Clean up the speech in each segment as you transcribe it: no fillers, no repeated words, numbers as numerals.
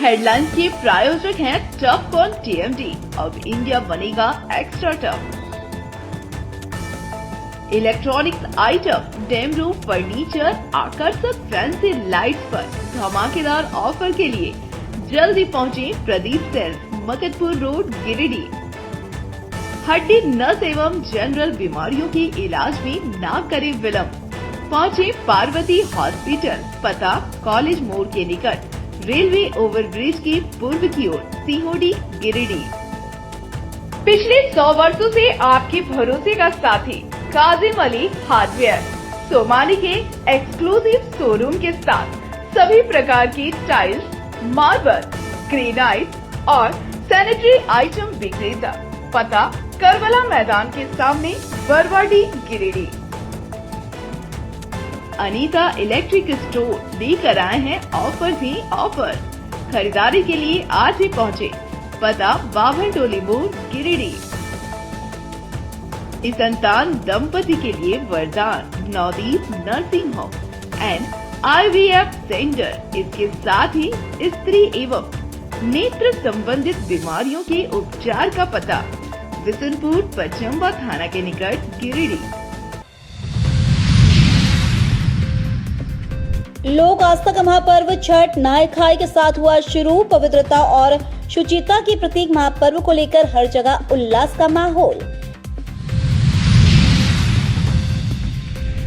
Headlines के प्रायोजक हैं टफ कॉन टीएमडी। अब इंडिया बनेगा extra tough. Electronics item, dam roof furniture, आकर्षक फैंसी लाइट्स पर धमाकेदार ऑफर के लिए जल्दी पहुंचे प्रदीप सेल्स, मकतपुर रोड, गिरिडीह। हड्डी, नस एवं जनरल बीमारियों के इलाज में ना करे विलंब। पहुंचे पार्वती हॉस्पिटल, पता कॉलेज मोड़ के निकट, रेलवे ओवरब्रिज के पूर्व की ओर, सीहोडी, गिरिडीह। पिछले 100 वर्षों से आपके भरोसे का साथी काजिम अली हार्डवेयर, सोमानी के एक्सक्लूसिव शोरूम के साथ सभी प्रकार की टाइल्स, मार्बल, ग्रेनाइट और सैनिटरी आइटम विक्रेता। पता करबला मैदान के सामने, बरवाडी, गिरिडीह। अनीता इलेक्ट्रिक स्टोर लेकर आए हैं ऑफर ही ऑफर। खरीदारी के लिए आज ही पहुंचे, पता बाभन टोली मोड़, गिरिडीह। इस संतान दंपति के लिए वरदान Navdeep nursing home and IVF centre. इसके साथ ही स्त्री एवं नेत्र संबंधित बीमारियों के उपचार का पता बिशनपुर, पचम्बा थाना के निकट, गिरिडीह। लोक आस्था का महापर्व छठ नहाय खाए के साथ हुआ शुरू। पवित्रता और शुचिता के प्रतीक महापर्व को लेकर हर जगह उल्लास का माहौल।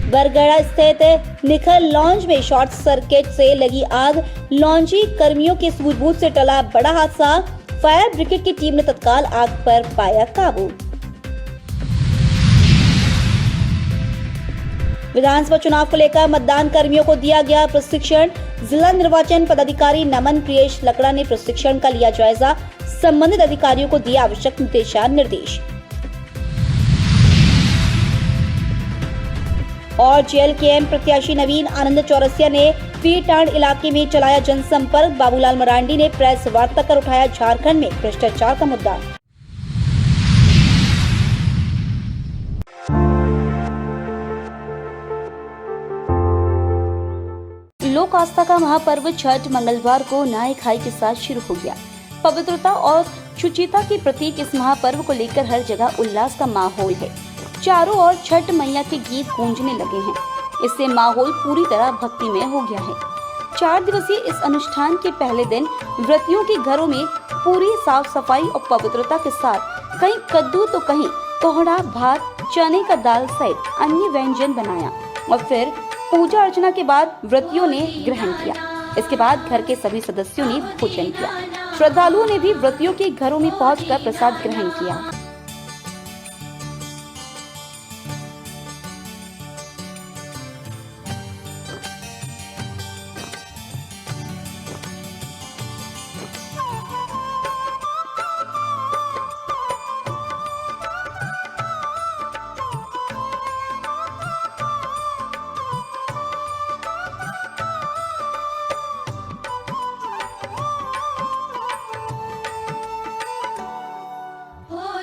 बरगढ़ा स्थित निखल लॉन्ज में शॉर्ट सर्किट से लगी आग, लॉन्जी कर्मियों की सूझबूझ से टला बड़ा हादसा। फायर ब्रिगेड की टीम ने तत्काल आग पर पाया काबू। विधानसभा चुनाव को लेकर मतदान कर्मियों को दिया गया प्रशिक्षण। जिला निर्वाचन पदाधिकारी नमन प्रियेश लकड़ा ने प्रशिक्षण का लिया जायजा। संबंधित अधिकारियों को दिया आवश्यक दिशा निर्देश। और जेएलकेएम प्रत्याशी नवीन आनंद चौरसिया ने पीरटांड इलाके में चलाया जनसंपर्क। बाबूलाल मरांडी ने प्रेस वार्ता कर उठाया झारखंड में भ्रष्टाचार का मुद्दा। लोक आस्था का महापर्व छठ मंगलवार को नहाय खाए के साथ शुरू हो गया। पवित्रता और शुचिता के प्रतीक इस महापर्व को लेकर हर जगह उल्लास का माहौल है। चारों ओर छठ मैया के गीत गूंजने लगे हैं। इससे माहौल पूरी तरह भक्तिमय हो गया है। 4 दिवसीय इस अनुष्ठान के पहले दिन व्रतियों के घरों में पूरी साफ सफाई और पवित्रता के साथ कहीं कद्दू तो कहीं कोहड़ा, भात, चने का दाल सहित अन्य व्यंजन बनाया और फिर पूजा अर्चना के बाद व्रतियों ने ग्रहण किया। इसके बाद घर के सभी सदस्यों ने भोजन किया। श्रद्धालुओं ने भी व्रतियों के घरों में पहुंचकर प्रसाद ग्रहण किया। हो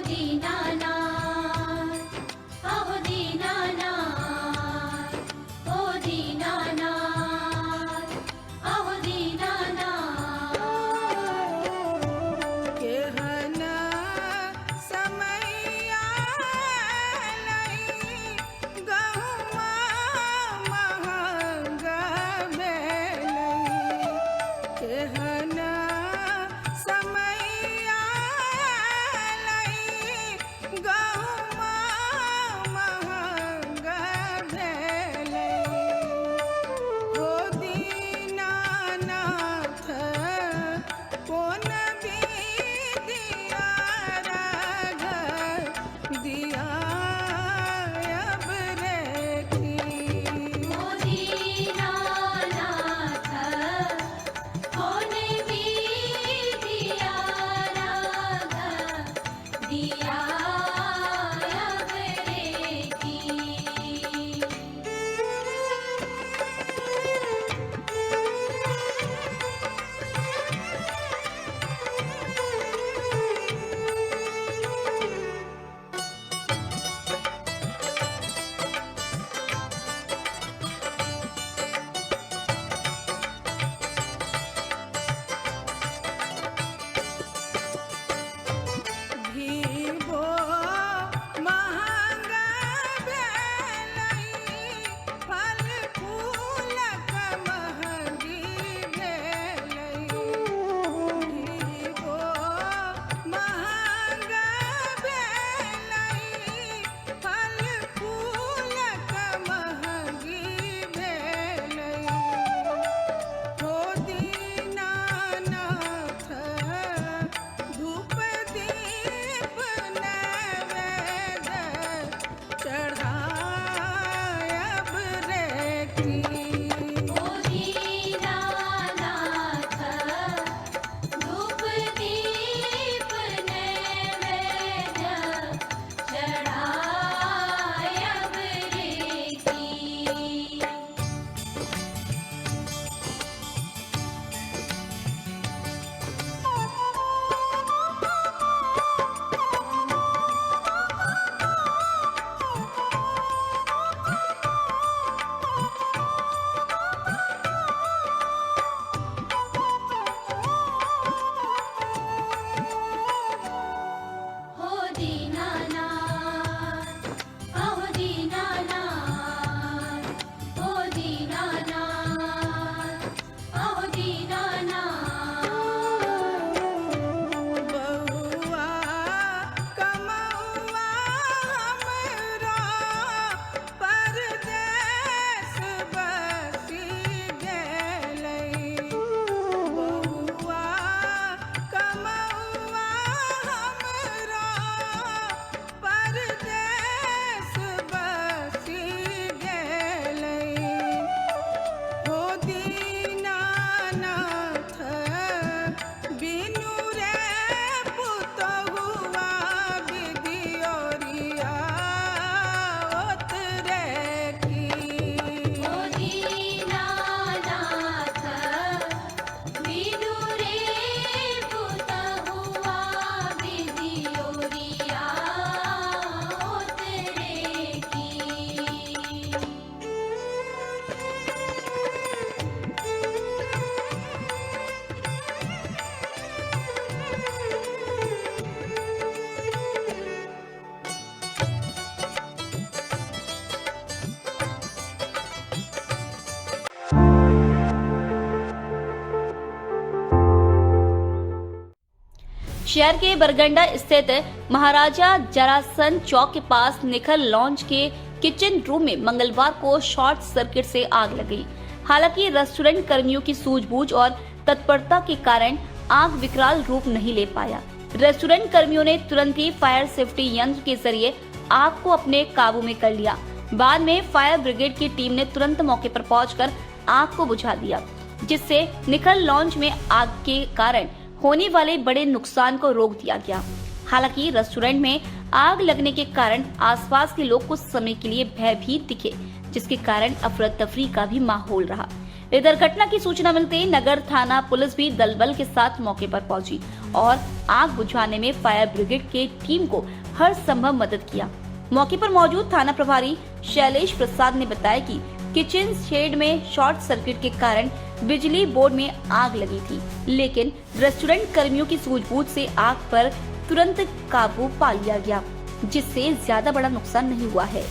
शहर के बरगंडा स्थित महाराजा जरासन चौक के पास निखल लॉन्च के किचन रूम में मंगलवार को शॉर्ट सर्किट से आग लग गई। हालांकि रेस्टोरेंट कर्मियों की सूझबूझ और तत्परता के कारण आग विकराल रूप नहीं ले पाया। रेस्टोरेंट कर्मियों ने तुरंत ही फायर सेफ्टी यंत्र के जरिए आग को अपने काबू में कर लिया। बाद में फायर ब्रिगेड की टीम ने तुरंत मौके पर पहुंचकर आग को बुझा दिया, जिससे निखल लॉन्च में आग के कारण होने वाले बड़े नुकसान को रोक दिया गया। हालांकि रेस्टोरेंट में आग लगने के कारण आसपास के लोग कुछ समय के लिए भयभीत दिखे, जिसके कारण अफरा तफरी का भी माहौल रहा। इधर घटना की सूचना मिलते ही नगर थाना पुलिस भी दलबल के साथ मौके पर पहुंची और आग बुझाने में फायर ब्रिगेड की टीम को हर संभव मदद किया। मौके पर मौजूद थाना प्रभारी शैलेश प्रसाद ने बताया कि किचन शेड में शॉर्ट सर्किट के कारण बिजली बोर्ड में आग लगी थी, लेकिन रेस्टोरेंट कर्मियों की सूझबूझ से आग पर तुरंत काबू पा लिया गया, जिससे ज्यादा बड़ा नुकसान नहीं हुआ है।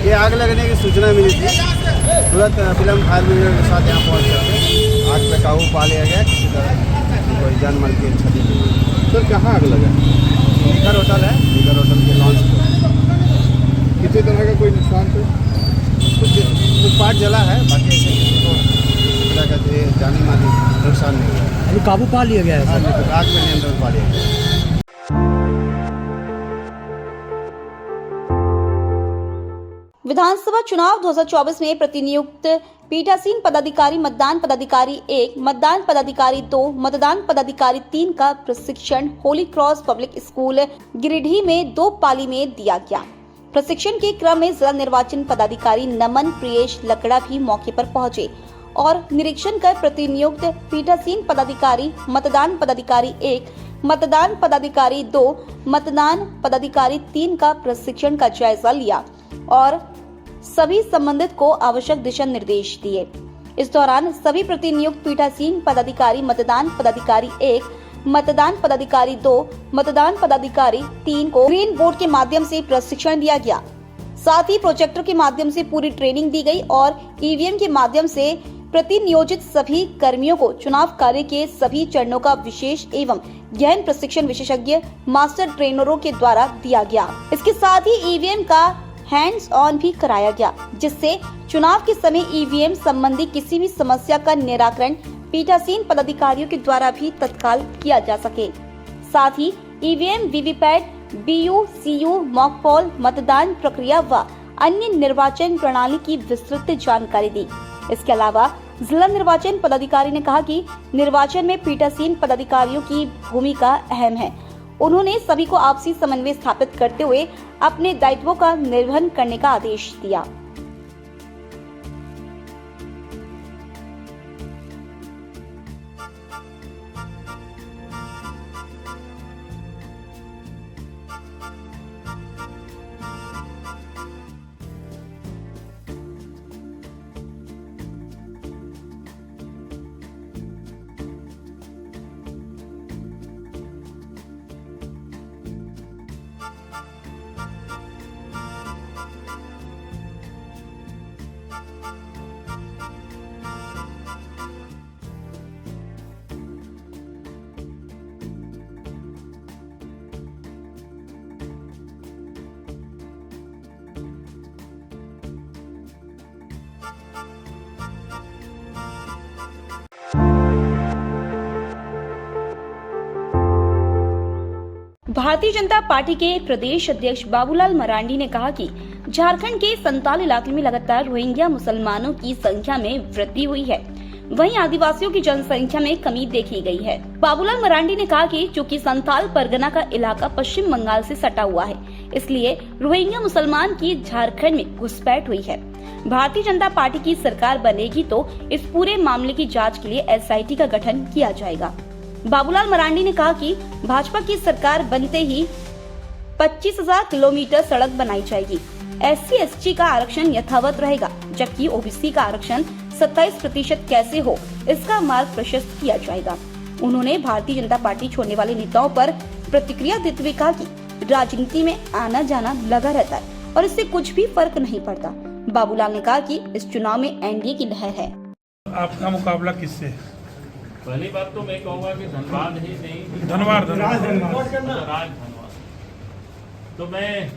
ये आग लगने की सूचना मिली थी। तुरंत फिल्म फायर ब्रिगेड के साथ यहाँ पहुँच करके आग पे काबू पा लिया गया। किसी तरह कोई जान माल की क्षति नहीं हुई। सर कहाँ आग लगा? निगर होटल है, निगर होटल के लॉन्च पे। किसी तरह का कोई नुकसान तो? कुछ पार्ट जला है, बाकी ऐसे किसी को किसी तरह का जानी माली नुकसान नहीं हुआ। अभी काबू पा लिया गया है। आग में नियंत्रण पा लिया गया। विधानसभा चुनाव 2024 में प्रतिनियुक्त पीठासीन पदाधिकारी मतदान पदाधिकारी 1, मतदान पदाधिकारी 2, मतदान पदाधिकारी 3 का प्रशिक्षण Holi cross public school Giridih में 2 पाली में दिया गया। प्रशिक्षण के क्रम में जिला निर्वाचन पदाधिकारी नमन प्रियेश लकड़ा भी मौके पर पहुंचे और निरीक्षण कर प्रतिनियुक्त पीठासीन पदाधिकारी मतदान पदाधिकारी 1, मतदान पदाधिकारी 2, मतदान पदाधिकारी 3 का प्रशिक्षण का जायजा लिया और सभी संबंधित को आवश्यक दिशा निर्देश दिए। इस दौरान सभी प्रतिनियुक्त पीठासीन पदाधिकारी मतदान पदाधिकारी 1, मतदान पदाधिकारी 2, मतदान पदाधिकारी 3 को ग्रीन बोर्ड के माध्यम से प्रशिक्षण दिया गया। साथ ही प्रोजेक्टर के माध्यम से पूरी ट्रेनिंग दी गई और ईवीएम के माध्यम से प्रतिनियोजित सभी कर्मियों को चुनाव कार्य के सभी चरणों का विशेष एवं गहन प्रशिक्षण विशेषज्ञ मास्टर ट्रेनरों के द्वारा दिया गया। इसके साथ ही ईवीएम का हैंड्स ऑन भी कराया गया, जिससे चुनाव के समय ईवीएम संबंधी किसी भी समस्या का निराकरण पीठासीन पदाधिकारियों के द्वारा भी तत्काल किया जा सके। साथ ही ईवीएम, वीवीपैट, बीयू, सीयू, मॉक पोल, मतदान प्रक्रिया व अन्य निर्वाचन प्रणाली की विस्तृत जानकारी दी। इसके अलावा जिला निर्वाचन पदाधिकारी ने कहा कि निर्वाचन में पीठासीन पदाधिकारियों की भूमिका अहम है। उन्होंने सभी को आपसी समन्वय स्थापित करते हुए अपने दायित्वों का निर्वहन करने का आदेश दिया। भारतीय जनता पार्टी के प्रदेश अध्यक्ष बाबूलाल मरांडी ने कहा कि झारखंड के संताल इलाके में लगातार रोहिंग्या मुसलमानों की संख्या में वृद्धि हुई है, वहीं आदिवासियों की जनसंख्या में कमी देखी गई है। बाबूलाल मरांडी ने कहा कि चूंकि संताल परगना का इलाका पश्चिम बंगाल से सटा हुआ है, इसलिए रोहिंग्या मुसलमान की झारखंड में घुसपैठ हुई है। भारतीय जनता पार्टी की सरकार बनेगी तो इस पूरे मामले की जांच के लिए SIT का गठन किया जाएगा। बाबूलाल मरांडी ने कहा कि भाजपा की सरकार बनते ही 25,000 किलोमीटर सड़क बनाई जाएगी। SC/ST का आरक्षण यथावत रहेगा, जबकि OBC का आरक्षण 27% कैसे हो, इसका मार्ग प्रशस्त किया जाएगा। उन्होंने भारतीय जनता पार्टी छोड़ने वाले नेताओं पर प्रतिक्रिया देते हुए कहा कि राजनीति में आना जाना लगा रहता है और इससे कुछ भी फर्क नहीं पड़ता। बाबूलाल ने कहा कि इस चुनाव में NDA की लहर है। आपका मुकाबला किससे है? पहली बात तो मैं कहूँगा कि धनबाद ही नहीं, धनबाद तो मैं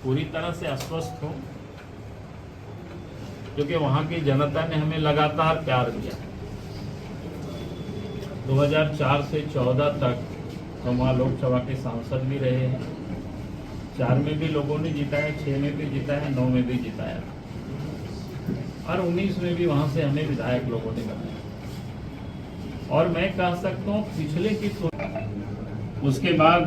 पूरी तरह से अस्वस्थ हूँ, क्योंकि वहाँ की जनता ने हमें लगातार प्यार दिया। 2004 से 14 तक हम वहाँ लोकसभा के सांसद भी रहे हैं। 4 में भी लोगों ने जिताया, 6 में भी जिताया, 9 में भी जिताया और 19 में भी वहाँ से हमें विधायक लोगों ने बनाया। और मैं कह सकता हूँ पिछले की उसके बाद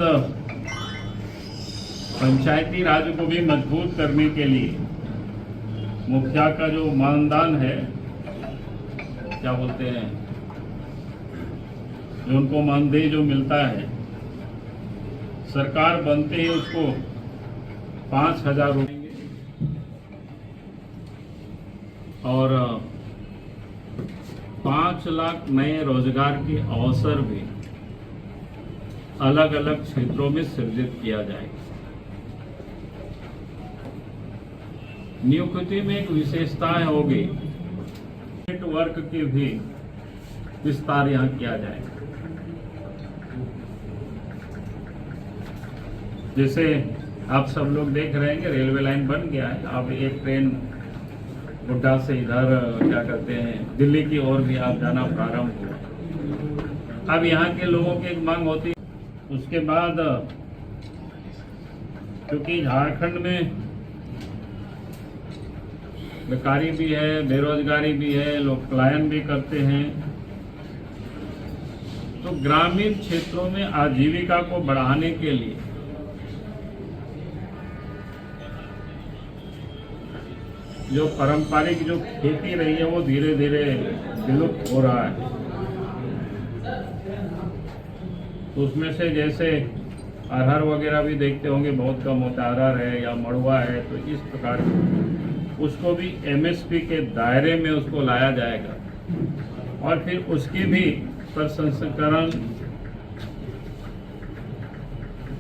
पंचायती राज को भी मजबूत करने के लिए मुखिया का जो मानदान है, क्या बोलते हैं, जो उनको मानदेय जो मिलता है, सरकार बनते ही उसको 5,000 रुपये और 5 लाख नए रोजगार के अवसर भी अलग अलग क्षेत्रों में सृजित किया जाएगा। नियुक्ति में एक विशेषताएं होगी, नेटवर्क के भी विस्तार यहाँ किया जाएगा। जैसे आप सब लोग देख रहे हैं कि रेलवे लाइन बन गया है, अब एक ट्रेन गोड्डा से इधर क्या कहते हैं दिल्ली की ओर भी आप जाना प्रारंभ हुआ। अब यहाँ के लोगों की एक मांग होती है। उसके बाद क्योंकि झारखंड में बेकारी भी है, बेरोजगारी भी है, लोग पलायन भी करते हैं, तो ग्रामीण क्षेत्रों में आजीविका को बढ़ाने के लिए जो पारंपरिक जो खेती रही है वो धीरे धीरे विलुप्त हो रहा है। तो उसमें से जैसे अरहर वगैरह भी देखते होंगे बहुत कम होता है, अरहर है या मड़ुआ है, तो इस प्रकार उसको भी MSP के दायरे में उसको लाया जाएगा और फिर उसकी भी प्रसंस्करण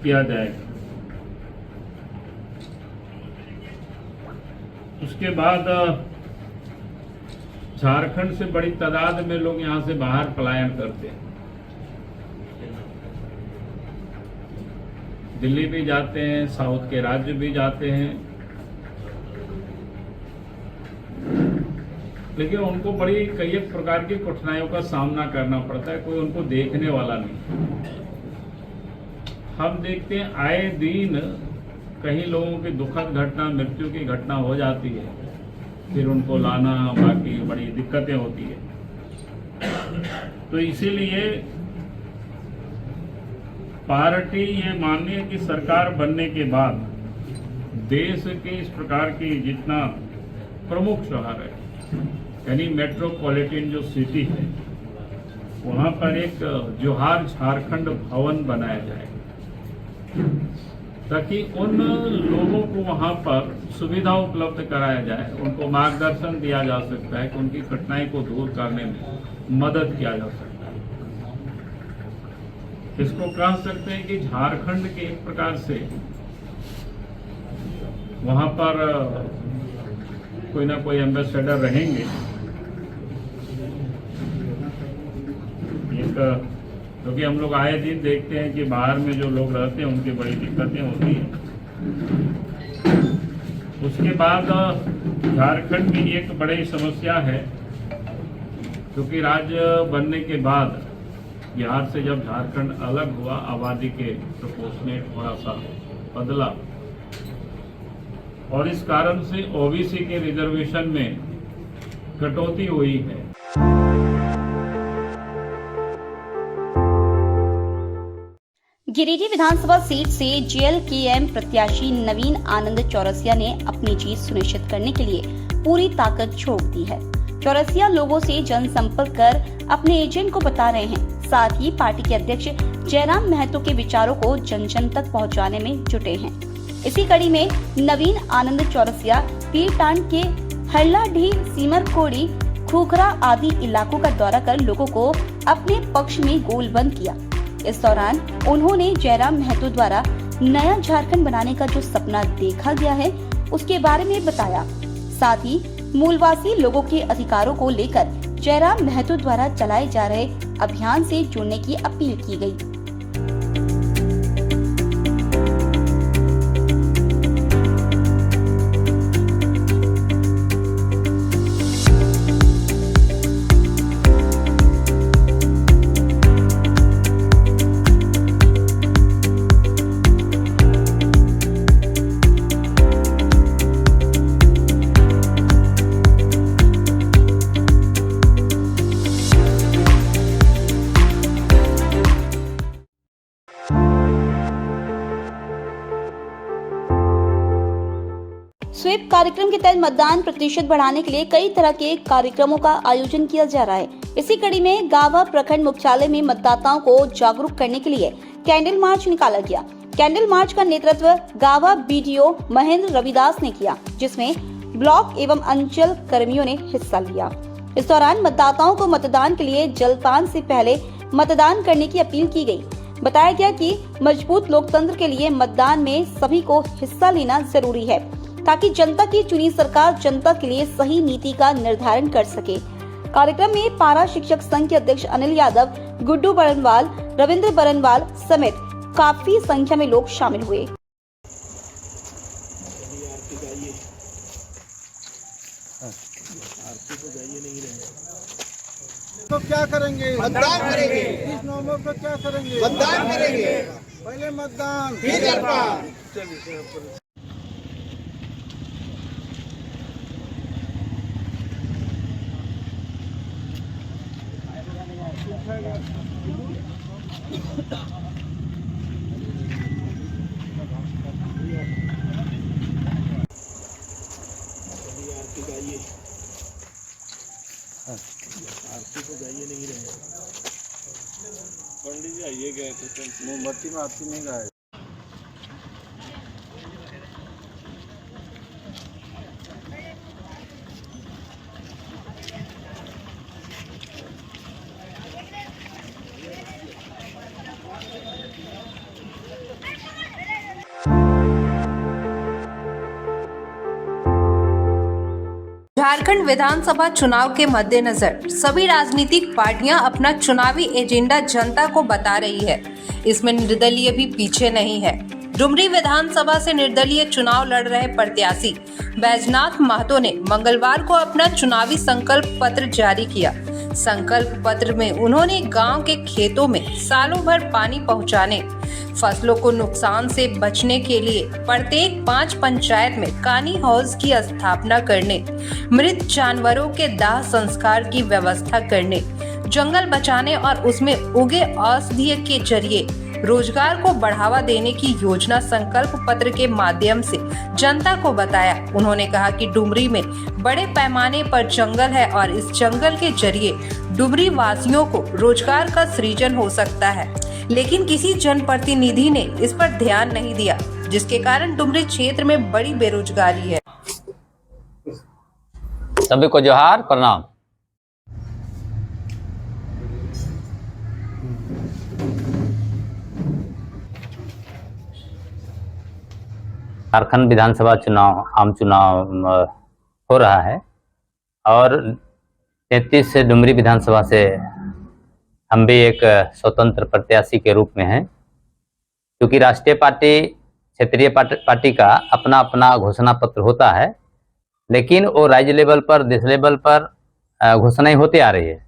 किया जाएगा। उसके बाद झारखंड से बड़ी तादाद में लोग यहाँ से बाहर पलायन करते हैं, दिल्ली भी जाते हैं, साउथ के राज्य भी जाते हैं, लेकिन उनको बड़ी कई एक प्रकार की कठिनाइयों का सामना करना पड़ता है, कोई उनको देखने वाला नहीं। हम देखते हैं आए दिन कहीं लोगों की दुखद घटना, मृत्यु की घटना हो जाती है, फिर उनको लाना, बाकी बड़ी दिक्कतें होती है। तो इसीलिए पार्टी ये माननी है कि सरकार बनने के बाद देश के इस प्रकार की जितना प्रमुख शहर है, यानी मेट्रोपॉलिटन जो सिटी है, वहाँ पर एक जोहार झारखंड भवन बनाया जाए ताकि उन लोगों को वहाँ पर सुविधा उपलब्ध कराया जाए, उनको मार्गदर्शन दिया जा सकता है कि उनकी कठिनाई को दूर करने में मदद किया जा सकता है। इसको कह सकते हैं कि झारखंड के एक प्रकार से वहाँ पर कोई ना कोई एम्बेसडर रहेंगे। क्योंकि हम लोग आए दिन देखते हैं कि बाहर में जो लोग रहते हैं उनकी बड़ी दिक्कतें होती हैं। उसके बाद झारखंड में एक बड़ी समस्या है, क्योंकि राज्य बनने के बाद बिहार से जब झारखंड अलग हुआ, आबादी के प्रोपोर्शनेट थोड़ा सा बदला और इस कारण से ओबीसी के रिजर्वेशन में कटौती हुई है। गिरिडीह विधानसभा सीट से जेएलकेएम प्रत्याशी नवीन आनंद चौरसिया ने अपनी जीत सुनिश्चित करने के लिए पूरी ताकत झोंक दी है। चौरसिया लोगों से जनसंपर्क कर अपने एजेंट को बता रहे हैं। साथ ही पार्टी के अध्यक्ष जयराम महतो के विचारों को जन जन तक पहुंचाने में जुटे हैं। इसी कड़ी में नवीन आनंद चौरसिया पीरटांड के हल्लाडीह, सीमरकोड़ी, खूखरा आदि इलाकों का दौरा कर लोगों को अपने पक्ष में गोलबंद किया। इस दौरान उन्होंने जयराम महतो द्वारा नया झारखंड बनाने का जो सपना देखा गया है उसके बारे में बताया। साथ ही मूलवासी लोगों के अधिकारों को लेकर जयराम महतो द्वारा चलाए जा रहे अभियान से जुड़ने की अपील की गई। स्वीप कार्यक्रम के तहत मतदान प्रतिशत बढ़ाने के लिए कई तरह के कार्यक्रमों का आयोजन किया जा रहा है। इसी कड़ी में गावा प्रखंड मुख्यालय में मतदाताओं को जागरूक करने के लिए कैंडल मार्च निकाला गया। कैंडल मार्च का नेतृत्व गावा बीडीओ महेंद्र रविदास ने किया, जिसमें ब्लॉक एवं अंचल कर्मियों ने हिस्सा लिया। इस दौरान मतदाताओं को मतदान के लिए जलपान से पहले मतदान करने की अपील की गई। बताया गया कि मजबूत लोकतंत्र के लिए मतदान में सभी को हिस्सा लेना जरूरी है, ताकि जनता की चुनी सरकार जनता के लिए सही नीति का निर्धारण कर सके। कार्यक्रम में पारा शिक्षक संघ के अध्यक्ष अनिल यादव, गुड्डू बरनवाल, रविंद्र बरनवाल समेत काफी संख्या में लोग शामिल हुए। तो क्या करेंगे? मतदान करेंगे। 30 नवंबर को क्या करेंगे? मतदान करेंगे। पहले मतदान फिर जलपान। पंडित जी आइए गए थे, मोमबत्ती में आरती नहीं गाए। झारखंड विधानसभा चुनाव के मद्देनजर सभी राजनीतिक पार्टियां अपना चुनावी एजेंडा जनता को बता रही है। इसमें निर्दलीय भी पीछे नहीं है। डुमरी विधानसभा से निर्दलीय चुनाव लड़ रहे प्रत्याशी बैजनाथ महतो ने मंगलवार को अपना चुनावी संकल्प पत्र जारी किया। संकल्प पत्र में उन्होंने गांव के खेतों में सालों भर पानी पहुंचाने, फसलों को नुकसान से बचने के लिए प्रत्येक 5 पंचायत में कानी हाउस की स्थापना करने, मृत जानवरों के दाह संस्कार की व्यवस्था करने, जंगल बचाने और उसमें उगे औषधीय के जरिए रोजगार को बढ़ावा देने की योजना संकल्प पत्र के माध्यम से जनता को बताया। उन्होंने कहा कि डुमरी में बड़े पैमाने पर जंगल है और इस जंगल के जरिए डुमरी वासियों को रोजगार का सृजन हो सकता है, लेकिन किसी जनप्रतिनिधि ने इस पर ध्यान नहीं दिया, जिसके कारण डुमरी क्षेत्र में बड़ी बेरोजगारी है। सभी को जोहार, प्रणाम। झारखंड विधानसभा चुनाव आम चुनाव हो रहा है और 33 से डुमरी विधानसभा से हम भी एक स्वतंत्र प्रत्याशी के रूप में हैं। क्योंकि राष्ट्रीय पार्टी, क्षेत्रीय पार्टी का अपना अपना घोषणा पत्र होता है, लेकिन वो राज्य लेवल पर, देश लेवल पर घोषणाएं होती आ रही है।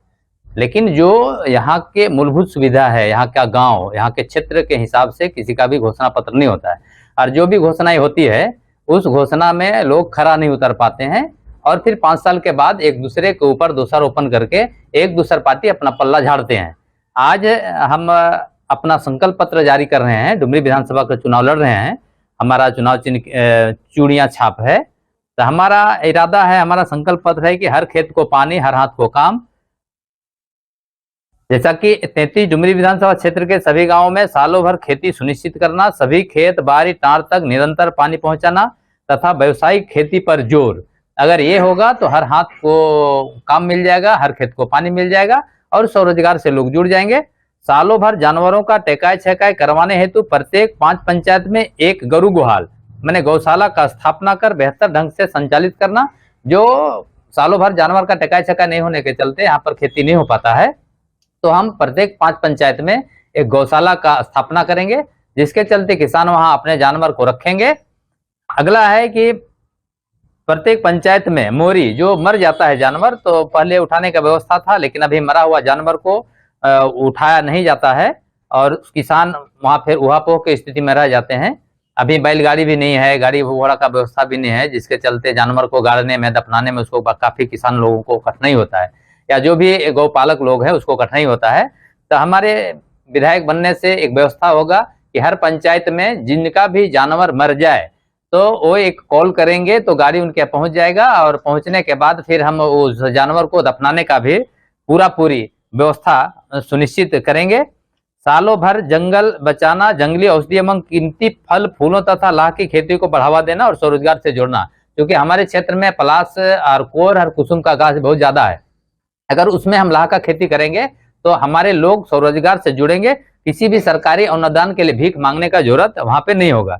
लेकिन जो यहाँ के मूलभूत सुविधा है, यहाँ का गांव, यहाँ के क्षेत्र के हिसाब से किसी का भी घोषणा पत्र नहीं होता है, और जो भी घोषणाएं होती है उस घोषणा में लोग खरा नहीं उतर पाते हैं, और फिर 5 साल के बाद एक दूसरे के ऊपर दोषारोपण करके एक दूसर पार्टी अपना पल्ला झाड़ते हैं। आज हम अपना संकल्प पत्र जारी कर रहे हैं, डुमरी विधानसभा का चुनाव लड़ रहे हैं, हमारा चुनाव चिन्ह चूड़ियां छाप है। तो हमारा इरादा है, हमारा संकल्प पत्र है कि हर खेत को पानी, हर हाथ को काम। जैसा कि 33 डुमरी विधानसभा क्षेत्र के सभी गांवों में सालों भर खेती सुनिश्चित करना, सभी खेत बारी टार तक निरंतर पानी पहुंचाना तथा व्यावसायिक खेती पर जोर। अगर ये होगा तो हर हाथ को काम मिल जाएगा, हर खेत को पानी मिल जाएगा और स्वरोजगार से लोग जुड़ जाएंगे। सालों भर जानवरों का टेकाई छेकाई करवाने हेतु प्रत्येक 5 पंचायत में एक गरु गुहाल मैंने गौशाला का स्थापना कर बेहतर ढंग से संचालित करना। जो सालों भर जानवर का टेकाई छेकाई नहीं होने के चलते यहाँ पर खेती नहीं हो पाता है, तो हम प्रत्येक 5 पंचायत में एक गौशाला का स्थापना करेंगे, जिसके चलते किसान वहां अपने जानवर को रखेंगे। अगला है कि प्रत्येक पंचायत में मोरी, जो मर जाता है जानवर तो पहले उठाने का व्यवस्था था, लेकिन अभी मरा हुआ जानवर को उठाया नहीं जाता है और किसान वहां फिर उहापोह की स्थिति में रह जाते हैं। अभी बैलगाड़ी भी नहीं है, गाड़ी घोड़ा का व्यवस्था भी नहीं है, जिसके चलते जानवर को गाड़ने में, दफनाने में उसको काफी किसान लोगों को कठिनाई होता है, या जो भी गौपालक लोग हैं उसको कठिनाई होता है। तो हमारे विधायक बनने से एक व्यवस्था होगा कि हर पंचायत में जिनका भी जानवर मर जाए तो वो एक कॉल करेंगे तो गाड़ी उनके पहुंच जाएगा, और पहुंचने के बाद फिर हम उस जानवर को दफनाने का भी पूरी व्यवस्था सुनिश्चित करेंगे। सालों भर जंगल बचाना, जंगली औषधि एवं कीमती फल फूलों तथा लाह की खेती को बढ़ावा देना और स्वरोजगार से जोड़ना, क्योंकि हमारे क्षेत्र में पलाश और कोर और कुसुम का गाछ बहुत ज्यादा है। अगर उसमें हम लाह का खेती करेंगे तो हमारे लोग स्वरोजगार से जुड़ेंगे, किसी भी सरकारी अनुदान के लिए भीख मांगने का जरूरत वहां पे नहीं होगा।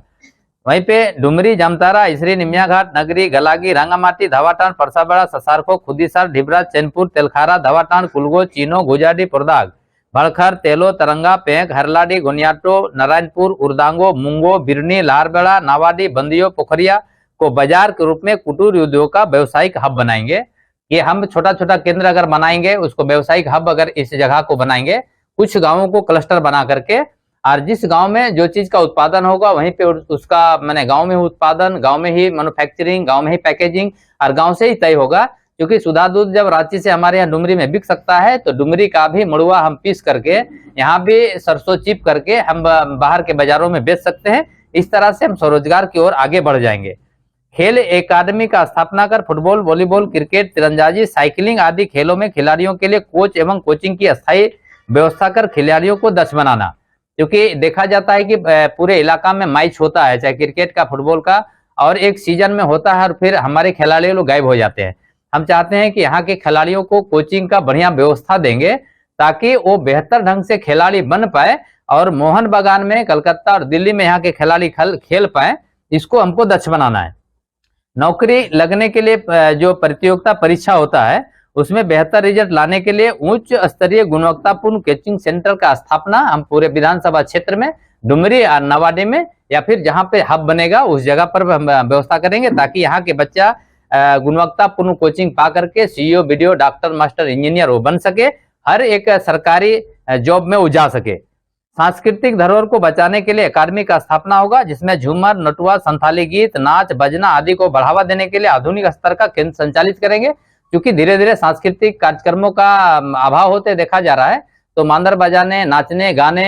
वहीं पे डुमरी, जामतारा, इसरी, निमिया घाट, नगरी, गलागी, रंगामाटी, धवाटान, परसाबड़ा, ससारखो, खुदीसर, ढिबरा, चैनपुर, तेलखारा, धवाटान, कुलगो, चीनो, गुजाडी, पुरदाग, भड़खर, तेलो, तरंगा, पेंक, हरलाडी, गोनियाटो, नारायणपुर, उर्दांगो, मुंगो, बिरनी, लारबेड़ा, नावाडी, बंदियो, पोखरिया को बाजार के रूप में कुटीर उद्योग का व्यवसायिक हब बनाएंगे। ये हम छोटा छोटा केंद्र अगर बनाएंगे, उसको व्यवसायिक हब अगर इस जगह को बनाएंगे, कुछ गांवों को क्लस्टर बना करके, और जिस गांव में जो चीज का उत्पादन होगा वहीं पे उसका मैंने गांव में ही उत्पादन, गांव में ही मैन्युफैक्चरिंग, गांव में ही पैकेजिंग और गांव से ही तय होगा। क्योंकि सुधा दूध जब रांची से हमारे यहाँ डुमरी में बिक सकता है, तो डुमरी का भी मड़ुआ हम पीस करके यहाँ भी सरसों चिप करके हम बाहर के बाजारों में बेच सकते हैं। इस तरह से हम स्वरोजगार की ओर आगे बढ़ जाएंगे। खेल एकेडमी का स्थापना कर फुटबॉल, वॉलीबॉल, क्रिकेट, तीरंदाजी, साइकिलिंग आदि खेलों में खिलाड़ियों के लिए कोच एवं कोचिंग की अस्थायी व्यवस्था कर खिलाड़ियों को दक्ष बनाना। क्योंकि देखा जाता है कि पूरे इलाका में मैच होता है, चाहे क्रिकेट का, फुटबॉल का, और एक सीजन में होता है और फिर हमारे खिलाड़ी लोग गायब हो जाते हैं। हम चाहते हैं कि यहाँ के खिलाड़ियों को कोचिंग का बढ़िया व्यवस्था देंगे ताकि वो बेहतर ढंग से खिलाड़ी बन पाए और मोहन बागान में, कलकत्ता और दिल्ली में यहाँ के खिलाड़ी खेल पाए। इसको हमको दक्ष बनाना है। नौकरी लगने के लिए जो प्रतियोगिता परीक्षा होता है उसमें बेहतर रिजल्ट लाने के लिए उच्च स्तरीय गुणवत्तापूर्ण कोचिंग सेंटर का स्थापना हम पूरे विधानसभा क्षेत्र में, डुमरी और नवाडी में, या फिर जहां पे हब बनेगा उस जगह पर हम व्यवस्था करेंगे, ताकि यहाँ के बच्चा गुणवत्तापूर्ण कोचिंग पा करके CEO, BDO, doctor, master, engineer वो बन सके, हर एक सरकारी जॉब में वो जा सके। सांस्कृतिक धरोहर को बचाने के लिए अकादमी का स्थापना होगा, जिसमें झूमर, नटुआ, संथाली गीत, नाच, बजना आदि को बढ़ावा देने के लिए आधुनिक स्तर का केंद्र संचालित करेंगे। क्योंकि धीरे धीरे सांस्कृतिक कार्यक्रमों का अभाव होते देखा जा रहा है, तो मांदर बजाने, नाचने, गाने,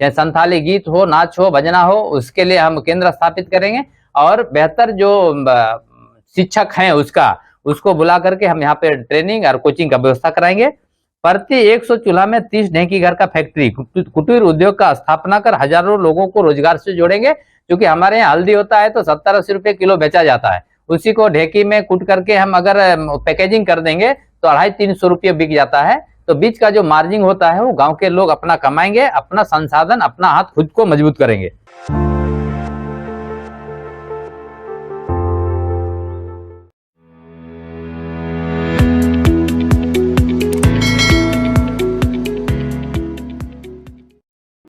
चाहे संथाली गीत हो, नाच हो, भजना हो, उसके लिए हम केंद्र स्थापित करेंगे। और बेहतर जो शिक्षक हैं उसको बुला करके हम यहाँ पे ट्रेनिंग और कोचिंग का व्यवस्था कराएंगे। प्रति 100 चूल्हा में 30 ढेंकी घर का फैक्ट्री, कुटीर उद्योग का स्थापना कर हजारों लोगों को रोजगार से जोड़ेंगे। क्योंकि हमारे यहाँ हल्दी होता है तो 70-80 रुपए किलो बेचा जाता है, उसी को ढेकी में कूट करके हम अगर पैकेजिंग कर देंगे तो 250-300 रुपये बिक जाता है। तो बीच का जो मार्जिन होता है वो गांव के लोग अपना कमाएंगे, अपना संसाधन, अपना हाथ खुद को मजबूत करेंगे।